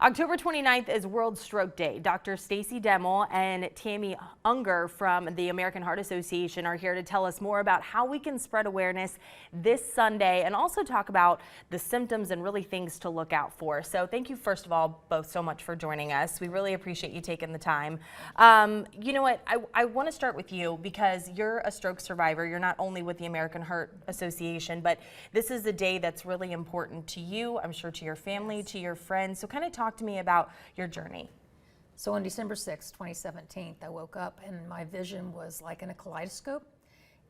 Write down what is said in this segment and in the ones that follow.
October 29th is World Stroke Day. Dr. Stacy Demel and Tammy Unger from the American Heart Association are here to tell us more about how we can spread awareness this Sunday and also talk about the symptoms and really things to look out for. So thank you, first of all, both so much for joining us. We really appreciate you taking the time. You know what, I want to start with you because you're a stroke survivor. You're not only with the American Heart Association, but this is a day that's really important to you, I'm sure to your family, to your friends. So kind of talk to me about your journey. So on December 6, 2017, I woke up and my vision was like in a kaleidoscope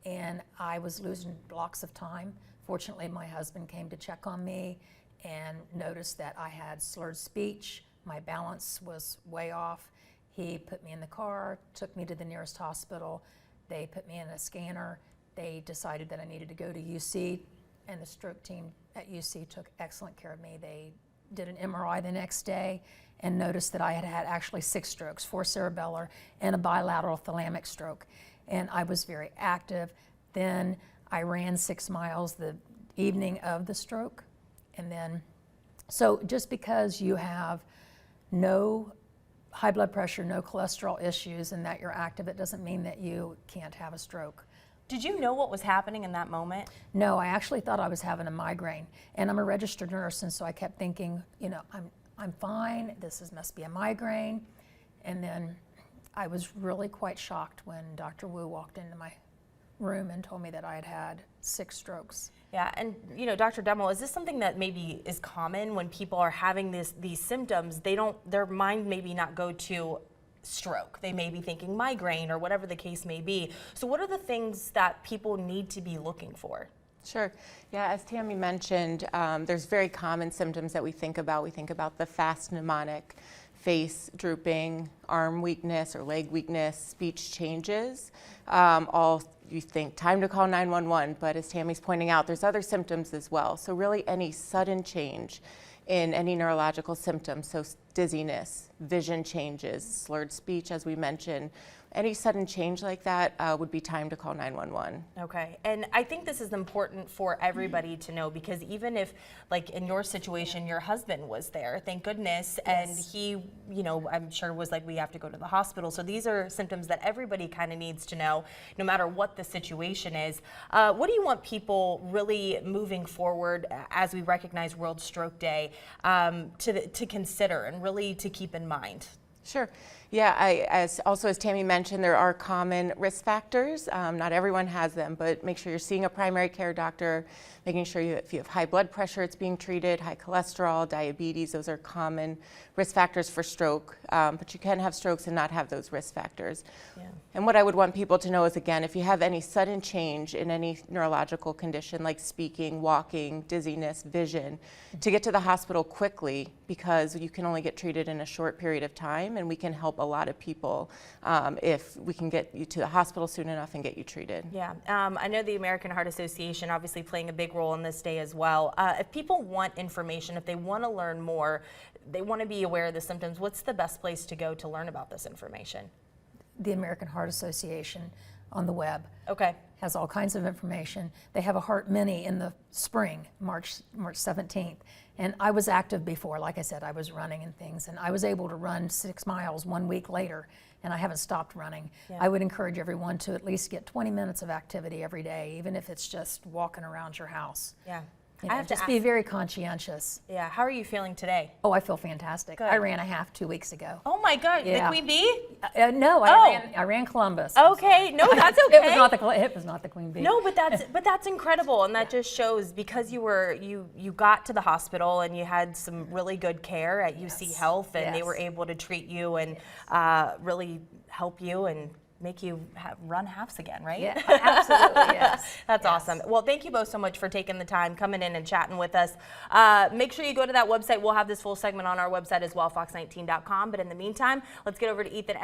and I was losing blocks of time. Fortunately, my husband came to check on me and noticed that I had slurred speech. My balance was way off. He put me in the car, took me to the nearest hospital. They put me in a scanner. They decided that I needed to go to UC, and the stroke team at UC took excellent care of me. They did an MRI the next day and noticed that I had had actually 6 strokes, 4 cerebellar and a bilateral thalamic stroke. And I was very active. Then I ran 6 miles the evening of the stroke. And then, so just because you have no high blood pressure, no cholesterol issues, and that you're active, it doesn't mean that you can't have a stroke. Did you know what was happening in that moment? No, I actually thought I was having a migraine, and I'm a registered nurse, and so I kept thinking, you know, I'm fine. Must be a migraine. And then I was really quite shocked when Dr. Wu walked into my room and told me that I had had 6 strokes. Yeah, and you know, Dr. Demel, is this something that maybe is common when people are having these symptoms? Their mind maybe not go to stroke. They may be thinking migraine or whatever the case may be. So what are the things that people need to be looking for? Sure. Yeah, as Tammy mentioned, there's very common symptoms that we think about. We think about the fast mnemonic, face drooping, arm weakness or leg weakness, speech changes. All you think time to call 911, but as Tammy's pointing out, there's other symptoms as well. So really any sudden change in any neurological symptoms, so dizziness, vision changes, slurred speech, as we mentioned, any sudden change like that would be time to call 911. Okay, and I think this is important for everybody to know because even if, like in your situation, your husband was there, thank goodness, and he, you know, I'm sure was like, we have to go to the hospital. So these are symptoms that everybody kind of needs to know, no matter what the situation is. What do you want people really moving forward as we recognize World Stroke Day to consider and really to keep in mind? Sure. Yeah, as Tammy mentioned, there are common risk factors. Not everyone has them, but make sure you're seeing a primary care doctor, making sure if you have high blood pressure, it's being treated, high cholesterol, diabetes, those are common risk factors for stroke. But you can have strokes and not have those risk factors. Yeah. And what I would want people to know is, again, if you have any sudden change in any neurological condition like speaking, walking, dizziness, vision, to get to the hospital quickly because you can only get treated in a short period of time, and we can help a lot of people if we can get you to the hospital soon enough and get you treated. Yeah, I know the American Heart Association obviously playing a big role in this day as well. If people want information, if they want to learn more, they want to be aware of the symptoms, what's the best place to go to learn about this information? The American Heart Association on the web. Okay. Has all kinds of information. They have a Heart Mini in the spring, March 17th. And I was active before, like I said, I was running and things, and I was able to run 6 miles 1 week later, and I haven't stopped running. Yeah. I would encourage everyone to at least get 20 minutes of activity every day, even if it's just walking around your house. Yeah. You know, just be very conscientious. Yeah. How are you feeling today? Oh, I feel fantastic. Good. I ran a half 2 weeks ago. Oh my God, yeah. The Queen Bee? No, I ran Columbus. Okay, no, that's okay. It was not the Queen Bee. No, but that's incredible, and that just shows because you got to the hospital and you had some really good care at UC Health, and they were able to treat you and really help you and make you run halves again, right? Yeah, absolutely, yes. That's awesome. Well, thank you both so much for taking the time, coming in and chatting with us. Make sure you go to that website. We'll have this full segment on our website as well, fox19.com. But in the meantime, let's get over to Ethan.